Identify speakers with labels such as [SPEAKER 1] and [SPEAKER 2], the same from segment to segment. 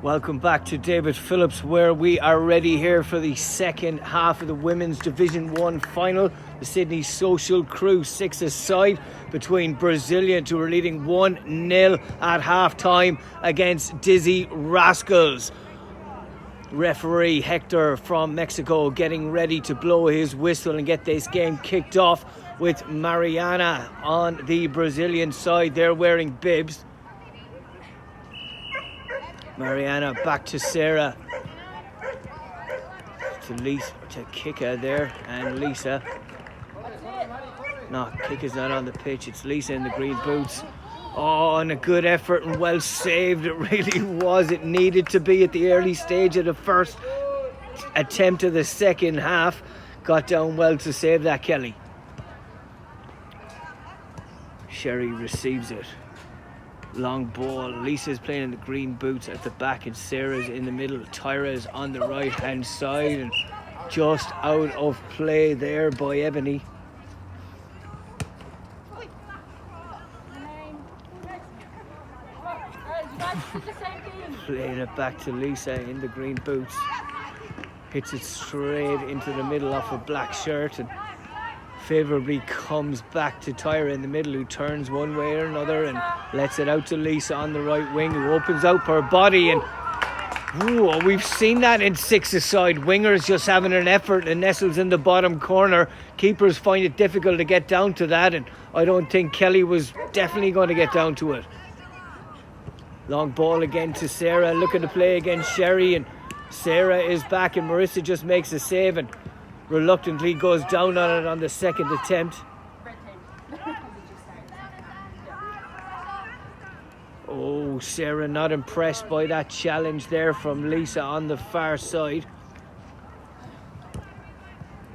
[SPEAKER 1] Welcome back to David Phillips, where we are ready here for the second half of the Women's Division 1 final. The Sydney Social Crew 6-a-side between Braziliant, who are leading 1-0 at half-time against Dizzy Rascals. Referee Hector from Mexico getting ready to blow his whistle and get this game kicked off with Mariana on the Brazilian side. They're wearing bibs. Mariana back to Sarah, to Lisa, to Kika there, and Lisa. No, Kika's not on the pitch, it's Lisa in the green boots. Oh, and a good effort and well saved, it really was. It needed to be at the early stage of the first attempt of the second half. Got down well to save that, Kelly. Sherry receives it. Long ball. Lisa's playing in the green boots at the back, and Sarah's in the middle. Tyra's on the right hand side, and just out of play there by Ebony. Playing it back to Lisa in the green boots. Hits it straight into the middle off a black shirt, and favourably comes back to Tyra in the middle, who turns one way or another and lets it out to Lisa on the right wing, who opens out her body. And we've seen that in 6-a-side. Wingers just having an effort and nestles in the bottom corner. Keepers find it difficult to get down to that, and I don't think Kelly was definitely going to get down to it. Long ball again to Sarah, looking to play against Sherry, and Sarah is back, and Marissa just makes a save and reluctantly goes down on it on the second attempt. Oh, Sarah not impressed by that challenge there from Lisa on the far side.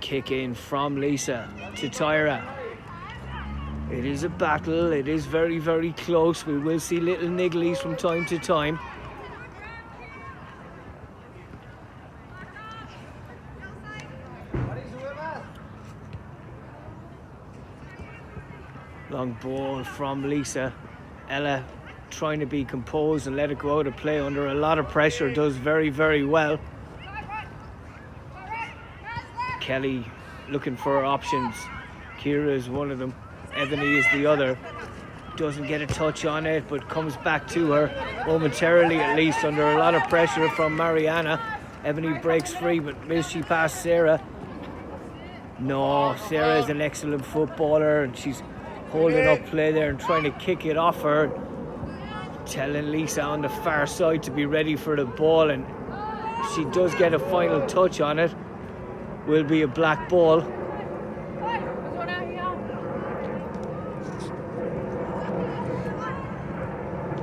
[SPEAKER 1] Kick in from Lisa to Tyra. It is a battle. It is very, very close. We will see little nigglies from time to time. Long ball from Lisa. Ella trying to be composed and let it go out of play under a lot of pressure. Does very, very well. Kelly looking for options. Kira is one of them. Ebony is the other. Doesn't get a touch on it, but comes back to her momentarily, at least, under a lot of pressure from Mariana. Ebony breaks free, but misses she past Sarah. No, Sarah is an excellent footballer, and she's holding up play there and trying to kick it off her, telling Lisa on the far side to be ready for the ball, and she does get a final touch on it. Will be a black ball.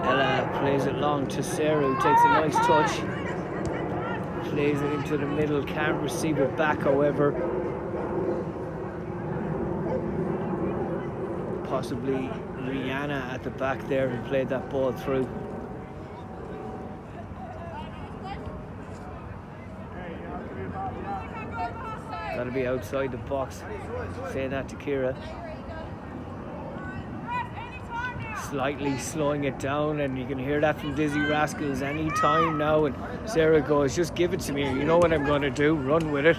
[SPEAKER 1] Ella plays it long to Sarah, who takes a nice touch, plays it into the middle, can't receive it back, however. Possibly Rihanna at the back there who played that ball through. Gotta be outside the box. Say that to Kira. Slightly slowing it down, and you can hear that from Dizzy Rascals any time now. And Sarah goes, just give it to me. You know what I'm going to do. Run with it.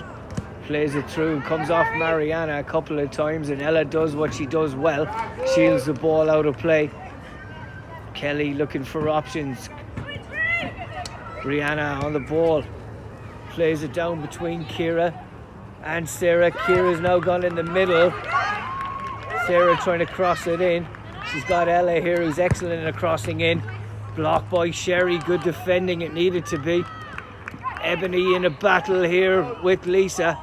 [SPEAKER 1] Plays it through, comes off Mariana a couple of times, and Ella does what she does well, shields the ball out of play. Kelly looking for options. Rihanna on the ball, plays it down between Kira and Sarah. Kira's now gone in the middle. Sarah trying to cross it in. She's got Ella here, who's excellent at crossing in. Blocked by Sherry, good defending, it needed to be. Ebony in a battle here with Lisa.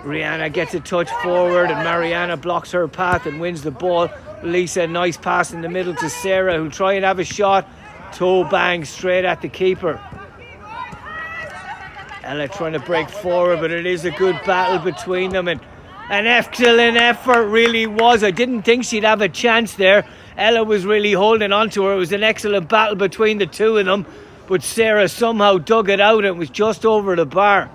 [SPEAKER 1] Rihanna gets a touch forward, and Mariana blocks her path and wins the ball. Lisa, nice pass in the middle to Sarah, who'll try and have a shot. Toe bang straight at the keeper. Ella trying to break forward, but it is a good battle between them, and an excellent effort really was. I didn't think she'd have a chance there. Ella was really holding on to her. It was an excellent battle between the two of them, but Sarah somehow dug it out and was just over the bar.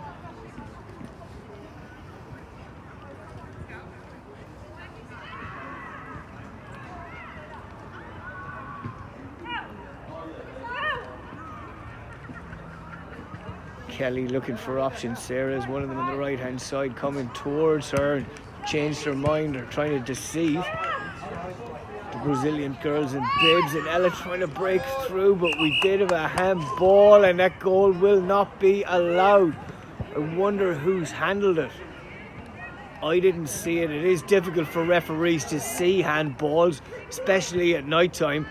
[SPEAKER 1] Kelly looking for options. Sarah's one of them on the right hand side coming towards her and changed her mind or trying to deceive the Brazilian girls and bibs, and Ella trying to break through, but we did have a handball and that goal will not be allowed. I wonder who's handled it. I didn't see it. It is difficult for referees to see handballs, especially at night time.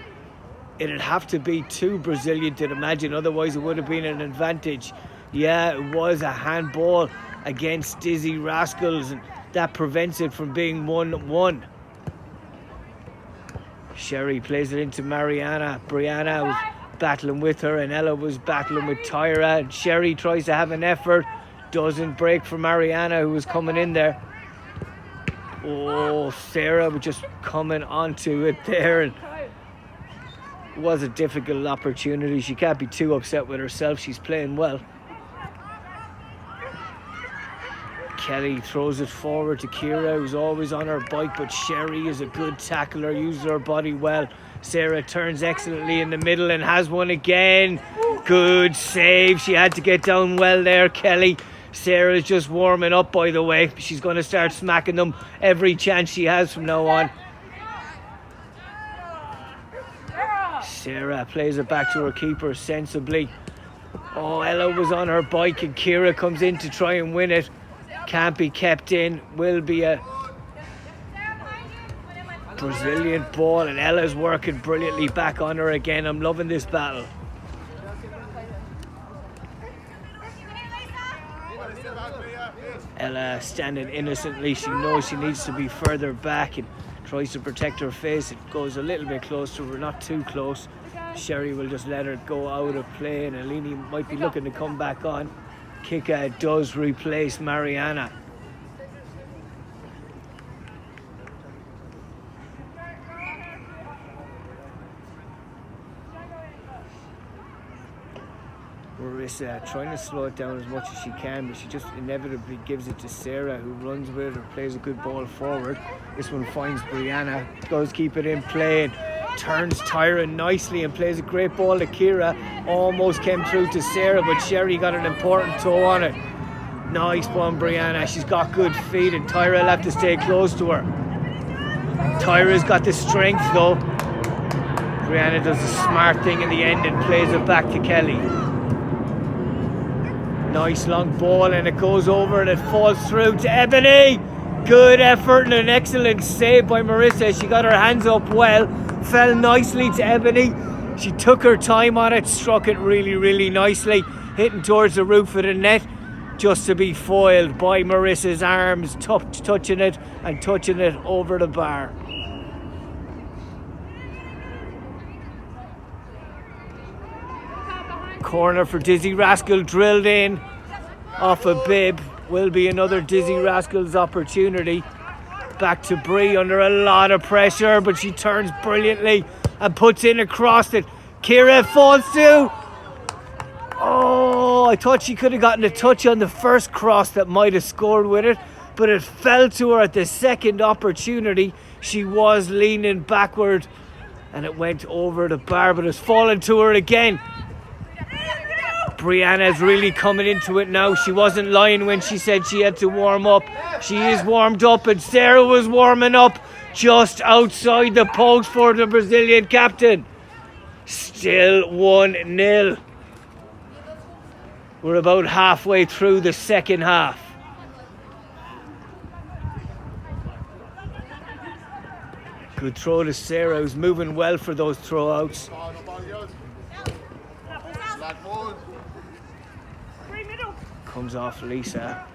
[SPEAKER 1] It'd have to be too Brazilian to imagine, otherwise it would have been an advantage. Yeah, it was a handball against Dizzy Rascals, and that prevents it from being 1-1. Sherry plays it into Mariana. Brianna was battling with her and Ella was battling with Tyra, and Sherry tries to have an effort, doesn't break for Mariana, who was coming in there. Oh, Sarah was just coming onto it there, and it was a difficult opportunity. She can't be too upset with herself. She's playing well. Kelly throws it forward to Kira, who's always on her bike, but Sherry is a good tackler, uses her body well. Sarah turns excellently in the middle and has one again. Good save. She had to get down well there, Kelly. Sarah's just warming up, by the way. She's going to start smacking them every chance she has from now on. Sarah plays it back to her keeper sensibly. Oh, Ella was on her bike and Kira comes in to try and win it. Can't be kept in. Will be a Brazilian ball, and Ella's working brilliantly back on her again. I'm loving this battle. Ella standing innocently. She knows she needs to be further back and tries to protect her face. It goes a little bit close to her, not too close. Sherry will just let her go out of play, and Alini might be looking to come back on. Kika does replace Mariana. Marissa trying to slow it down as much as she can, but she just inevitably gives it to Sarah, who runs with it or plays a good ball forward. This one finds Brianna, does keep it in play and turns Tyra nicely and plays a great ball to Kira. Almost came through to Sarah, but Sherry got an important toe on it. Nice one, Brianna. She's got good feet and Tyra will have to stay close to her. Tyra's got the strength though. Brianna does the smart thing in the end and plays it back to Kelly. Nice long ball and it goes over and it falls through to Ebony. Good effort and an excellent save by Marissa. She got her hands up well. Fell nicely to Ebony. She took her time on it, struck it really nicely, hitting towards the roof of the net, just to be foiled by Marissa's arms, touching it and touching it over the bar. Corner for Dizzy Rascal, drilled in off a bib. Will be another Dizzy Rascals opportunity. Back to Bree under a lot of pressure, but she turns brilliantly and puts in across it. Kira falls through. Oh, I thought she could have gotten a touch on the first cross that might have scored with it, but it fell to her at the second opportunity. She was leaning backward and it went over the bar, but it's fallen to her again. Brianna's really coming into it now. She wasn't lying when she said she had to warm up. She is warmed up, and Sarah was warming up just outside the post for the Brazilian captain. Still 1-0. We're about halfway through the second half. Good throw to Sarah, who's moving well for those throwouts. Comes off Lisa.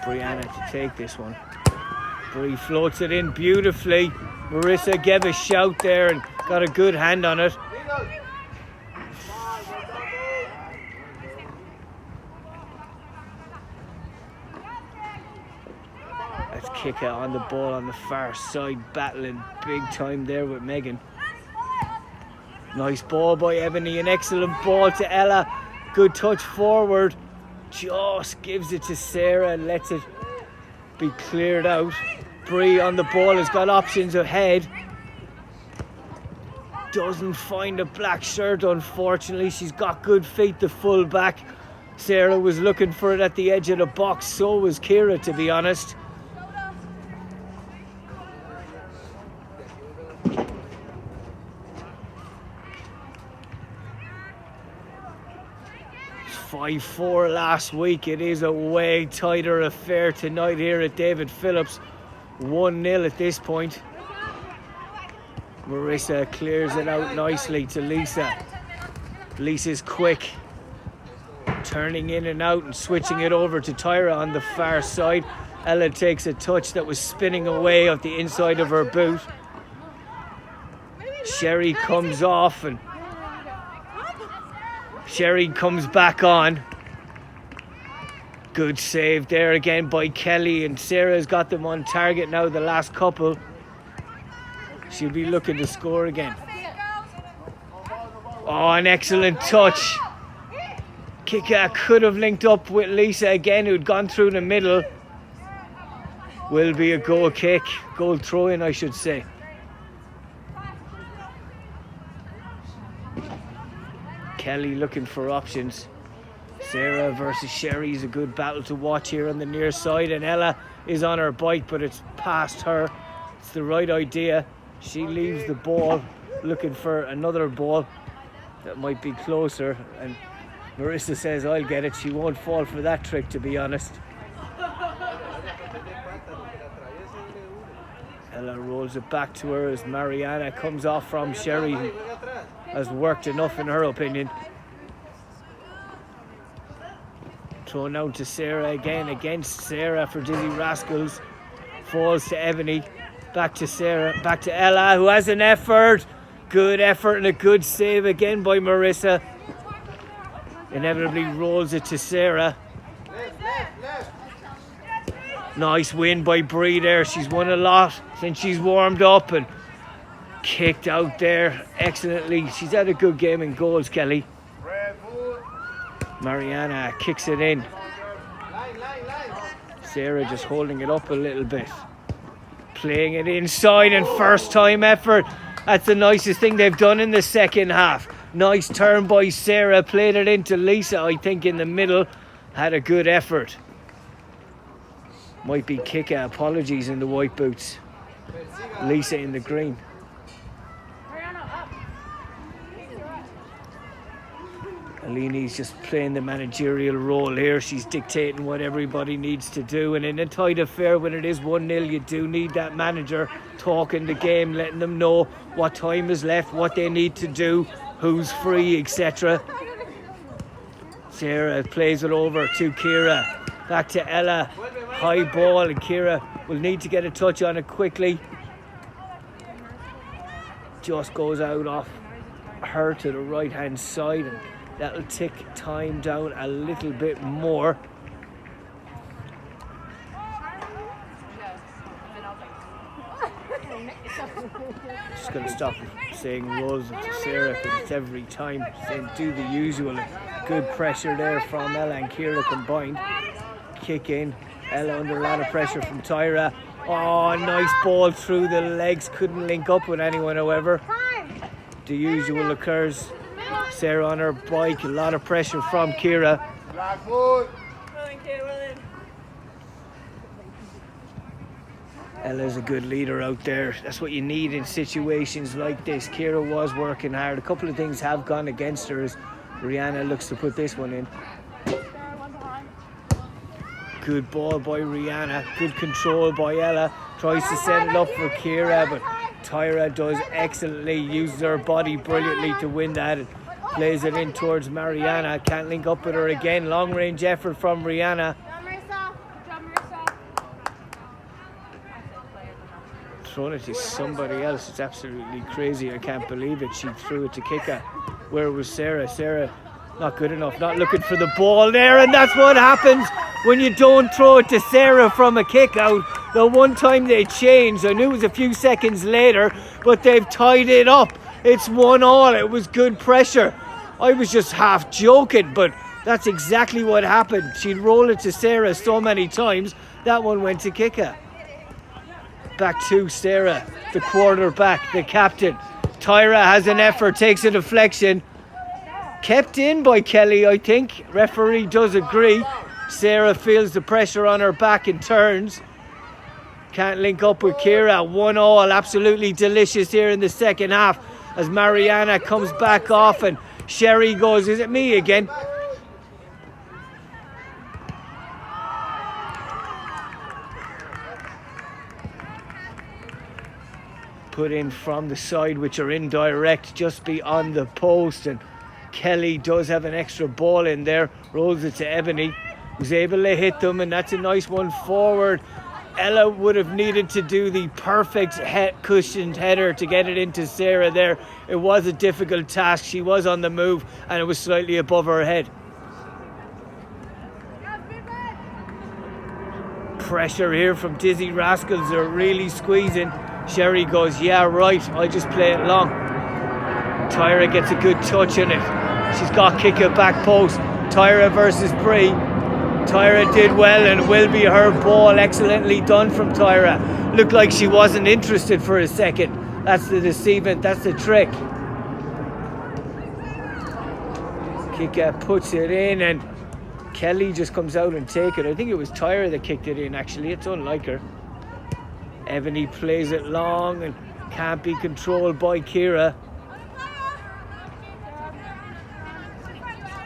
[SPEAKER 1] Brianna to take this one. Bree floats it in beautifully. Marissa gave a shout there and got a good hand on it. That's Kika on the ball on the far side, battling big time there with Megan. Nice ball by Ebony, an excellent ball to Ella. Good touch forward. Just gives it to Sarah and lets it be cleared out. Bree on the ball has got options ahead. Doesn't find a black shirt, unfortunately. She's got good feet, the full back. Sarah was looking for it at the edge of the box, so was Ciara, to be honest. It's 5-4 last week. It is a way tighter affair tonight here at David Phillips. 1-0 at this point. Marissa clears it out nicely to Lisa. Lisa's quick, turning in and out and switching it over to Tyra on the far side. Ella takes a touch that was spinning away off the inside of her boot. Sherry comes off and Sherry comes back on. Good save there again by Kelly, and Sarah's got them on target now, the last couple. She'll be looking to score again. Oh, an excellent touch. Kika could have linked up with Lisa again, who'd gone through the middle. Will be a goal kick, goal throw-in, I should say. Kelly looking for options. Sarah versus Sherry is a good battle to watch here on the near side, and Ella is on her bike, but it's past her. It's the right idea. She leaves the ball looking for another ball that might be closer, and Marissa says, I'll get it. She won't fall for that trick, to be honest. Ella rolls it back to her as Mariana comes off from Sherry, who has worked enough in her opinion. Thrown out to Sarah again, against Sarah for Dizzy Rascals. Falls to Ebony. Back to Sarah, back to Ella, who has an effort. Good effort and a good save again by Marissa. Inevitably rolls it to Sarah. Nice win by Bree there. She's won a lot since she's warmed up and kicked out there excellently. She's had a good game in goals, Kelly. Mariana kicks it in. Sarah just holding it up a little bit. Playing it inside, and first time effort. That's the nicest thing they've done in the second half. Nice turn by Sarah. Played it into Lisa, I think, in the middle. Had a good effort. Might be Kika, apologies, in the white boots. Lisa in the green. Alini's just playing the managerial role here. She's dictating what everybody needs to do. And in a tight affair, when it is 1-0, you do need that manager talking the game, letting them know what time is left, what they need to do, who's free, etc. Sarah plays it over to Ciara. Back to Ella. High ball, and Ciara will need to get a touch on it quickly. Just goes out off her to the right hand side, and that'll tick time down a little bit more. Just going to stop saying rolls to Sarah, because it's every time saying do the usual. Good pressure there from Ella and Ciara combined. Kick in. Ella under a lot of pressure from Tyra. Oh, nice ball through the legs. Couldn't link up with anyone, however. The usual occurs. Sarah on her bike. A lot of pressure from Ciara. Ella's a good leader out there. That's what you need in situations like this. Ciara was working hard. A couple of things have gone against her as Rihanna looks to put this one in. Good ball by Rihanna. Good control by Ella. Tries to set it up for Ciara, but Tyra does excellently. Uses her body brilliantly to win that. And plays it in towards Mariana. Can't link up with her again. Long range effort from Rihanna. Thrown it to somebody else. It's absolutely crazy. I can't believe it. She threw it to Kika. Where was Sarah? Sarah not good enough. Not looking for the ball there. And that's what happens when you don't throw it to Sarah from a kick out. The one time they changed, I knew it was a few seconds later, but they've tied it up. It's 1-1. It was good pressure. I was just half joking, but that's exactly what happened. She'd roll it to Sarah so many times. That one went to Kika. Back to Sarah, the quarterback, the captain. Tyra has an effort, takes a deflection. Kept in by Kelly, I think. Referee does agree. Sarah feels the pressure on her back and turns. Can't link up with Kira. 1-1, absolutely delicious here in the second half as Mariana comes back off and Sherry goes, is it me again? Put in from the side, which are indirect, just beyond the post, and Kelly does have an extra ball in there, rolls it to Ebony, who's able to hit them, and that's a nice one forward. Ella would have needed to do the perfect cushioned header to get it into Sarah there. It was a difficult task. She was on the move and it was slightly above her head. Pressure here from Dizzy Rascals. They're really squeezing. Sherry goes, yeah, right, I'll just play it long. Tyra gets a good touch in it. She's got kick at back post. Tyra versus Bree. Tyra did well and will be her ball. Excellently done from Tyra. Looked like she wasn't interested for a second. That's the deceivement, that's the trick. Kika puts it in and Kelly just comes out and take it. I think it was Tyra that kicked it in actually. It's unlike her. Ebony plays it long and can't be controlled by Kira.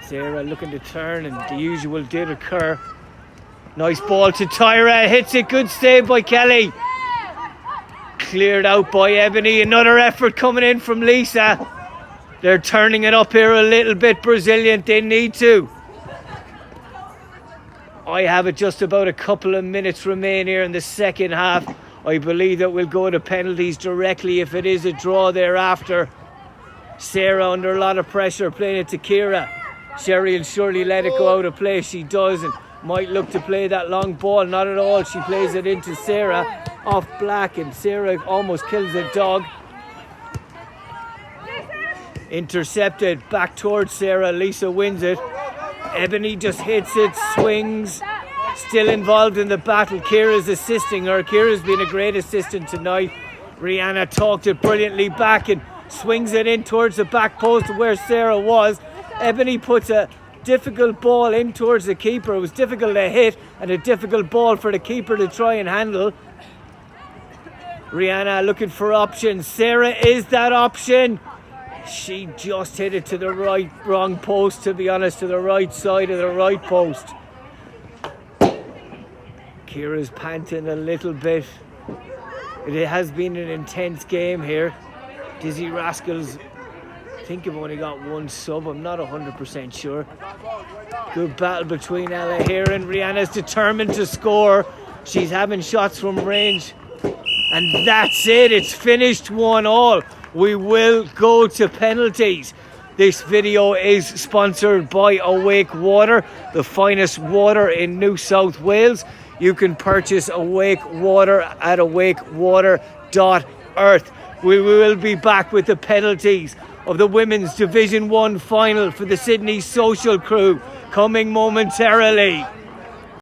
[SPEAKER 1] Sarah looking to turn and the usual did occur. Nice ball to Tyra, hits it, good save by Kelly. Cleared out by Ebony, another effort coming in from Lisa. They're turning it up here a little bit, Braziliant, they need to. I have it just about a couple of minutes remain here in the second half. I believe that we'll go to penalties directly if it is a draw thereafter. Sarah under a lot of pressure, playing it to Kira. Sherry will surely let it go out of play. She does and might look to play that long ball. Not at all. She plays it into Sarah off Black and Sarah almost kills a dog. Intercepted back towards Sarah. Lisa wins it. Ebony just hits it, swings. Still involved in the battle. Kira's assisting her. Kira's been a great assistant tonight. Rihanna talked it brilliantly back and swings it in towards the back post where Sarah was. Ebony puts a difficult ball in towards the keeper. It was difficult to hit and a difficult ball for the keeper to try and handle. Rihanna looking for options. Sarah is that option. She just hit it to the wrong post, to be honest, to the right side of the right post. Kira's panting a little bit. It has been an intense game here. Dizzy Rascals, I think have only got one sub. I'm not 100% sure. Good battle between Ella here and Rihanna's determined to score. She's having shots from range. And that's it. It's finished 1-1. We will go to penalties. This video is sponsored by Awake Water, the finest water in New South Wales. You can purchase Awake Water at awakewater.earth. We will be back with the penalties of the Women's Division 1 final for the Sydney Social Crew coming momentarily.